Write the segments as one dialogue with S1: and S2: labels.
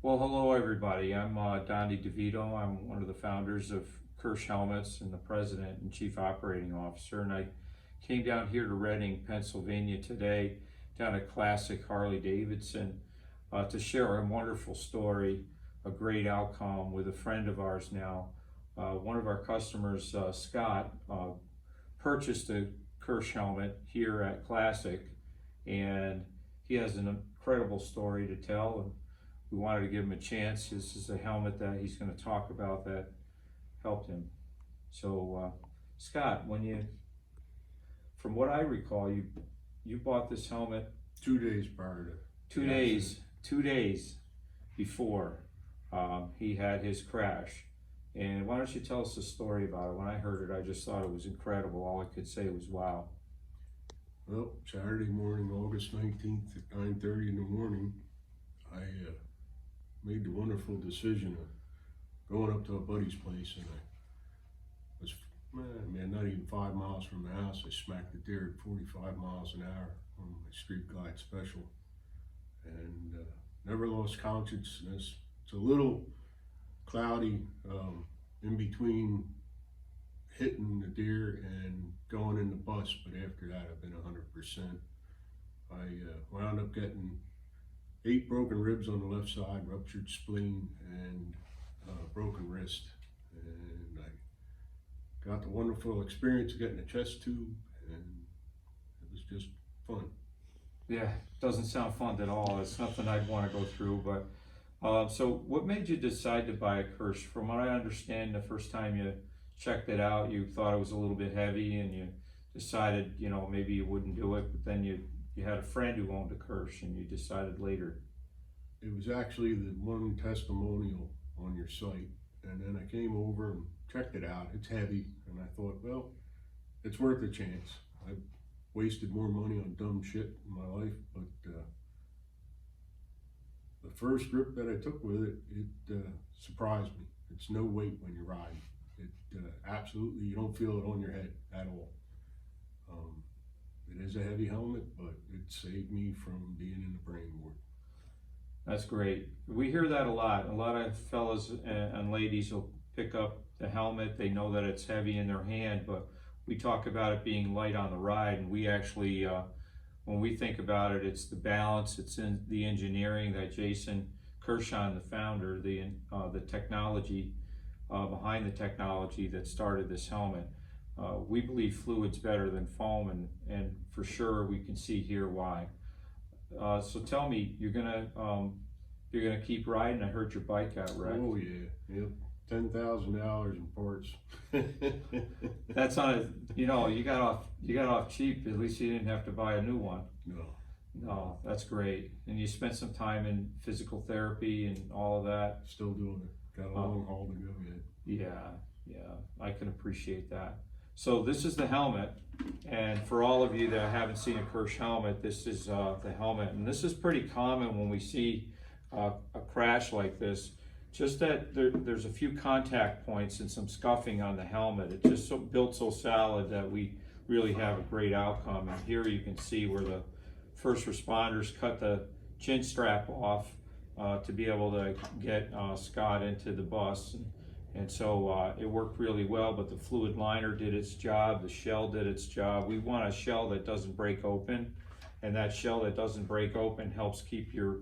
S1: Well, hello everybody. I'm Donnie DeVito. I'm one of the founders of Kirsh Helmets and the president and chief operating officer. And I came down here to Reading, Pennsylvania today, down at Classic Harley-Davidson, to share a wonderful story, a great outcome with a friend of ours now. One of our customers, Scott, purchased a Kirsh helmet here at Classic, and he has an incredible story to tell. And we wanted to give him a chance. This is a helmet that he's going to talk about that helped him. So, Scott, from what I recall, you bought this helmet
S2: 2 days prior to
S1: two days before he had his crash. And why don't you tell us the story about it? When I heard it, I just thought it was incredible. All I could say was, wow.
S2: Well, Saturday morning, August 19th at 9:30 in the morning, I made the wonderful decision of going up to a buddy's place, and I was, not even 5 miles from the house. I smacked the deer at 45 miles an hour on my Street Glide Special, and never lost consciousness. It's a little cloudy in between hitting the deer and going in the bus, but after that I've been 100%. I wound up getting 8 broken ribs on the left side, ruptured spleen, and broken wrist. And I got the wonderful experience of getting a chest tube, and it was just fun.
S1: Yeah, doesn't sound fun at all. It's nothing I'd want to go through. But so, what made you decide to buy a Kirsh? From what I understand, the first time you checked it out, you thought it was a little bit heavy, and you decided, maybe you wouldn't do it. But then you had a friend who owned a Kirsh, and you decided later.
S2: It was actually the one testimonial on your site, and then I came over and checked it out. It's heavy, and I thought, well, it's worth a chance. I've wasted more money on dumb shit in my life, but the first grip that I took with it, surprised me. It's no weight when you ride. It absolutely, you don't feel it on your head at all. It is a heavy helmet, but it saved me from being in the brain ward.
S1: That's great. We hear that a lot. A lot of fellas and ladies will pick up the helmet. They know that it's heavy in their hand, but we talk about it being light on the ride, and we actually, when we think about it, it's the balance, it's in the engineering that Jason Kirshon, the founder, the technology behind the technology that started this helmet. We believe fluid's better than foam, and for sure we can see here why. So tell me, you're gonna keep riding. I heard your bike got wrecked.
S2: Oh yeah, yep. $10,000 in parts.
S1: That's on a, you got off cheap. At least you didn't have to buy a new one. No, that's great. And you spent some time in physical therapy and all of that.
S2: Still doing it. Got a long haul to go yet.
S1: Yeah, I can appreciate that. So this is the helmet, and for all of you that haven't seen a Kirsh helmet, this is the helmet, and this is pretty common when we see a crash like this. Just that there's a few contact points and some scuffing on the helmet. It's just built so solid that we really have a great outcome. And here you can see where the first responders cut the chin strap off to be able to get Scott into the bus. And so it worked really well, but the fluid liner did its job, the shell did its job. We want a shell that doesn't break open, and that shell that doesn't break open helps keep your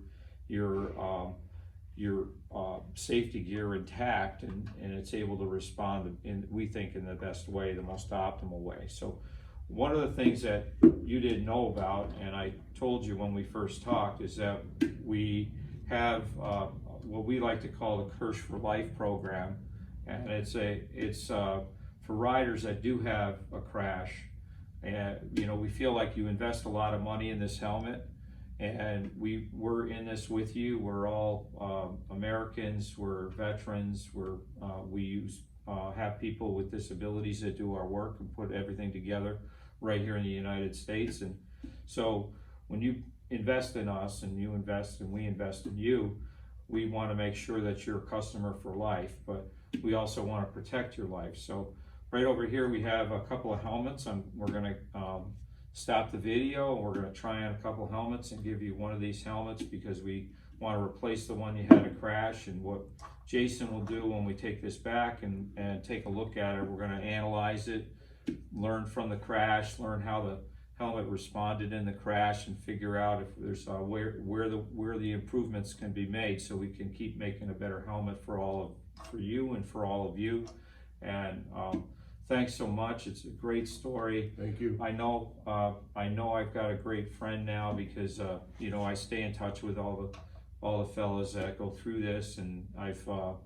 S1: safety gear intact, and it's able to respond we think in the best way, the most optimal way. So one of the things that you didn't know about, and I told you when we first talked, is that we have what we like to call the Kirsh for Life program. And it's for riders that do have a crash, and we feel like you invest a lot of money in this helmet, and we're in this with you. We're all Americans. We're veterans. We have people with disabilities that do our work and put everything together right here in the United States. And so when you invest in us, and you invest and we invest in you, we want to make sure that you're a customer for life, but we also want to protect your life. So right over here we have a couple of helmets. We're going to stop the video, and we're gonna try on a couple helmets and give you one of these helmets, because we wanna replace the one you had a crash. And what Jason will do when we take this back and take a look at it, we're gonna analyze it, learn from the crash, learn how the helmet responded in the crash, and figure out if there's where the improvements can be made, so we can keep making a better helmet for you and for all of you. And thanks so much. It's a great story.
S2: Thank you.
S1: I know I've got a great friend now, because you know, I stay in touch with all the fellas that go through this, and I've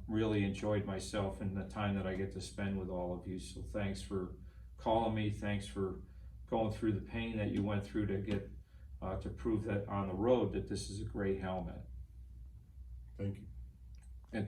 S1: really enjoyed myself in the time that I get to spend with all of you. So thanks for calling me. Thanks for going through the pain that you went through to get to prove that on the road that this is a great helmet.
S2: Thank you.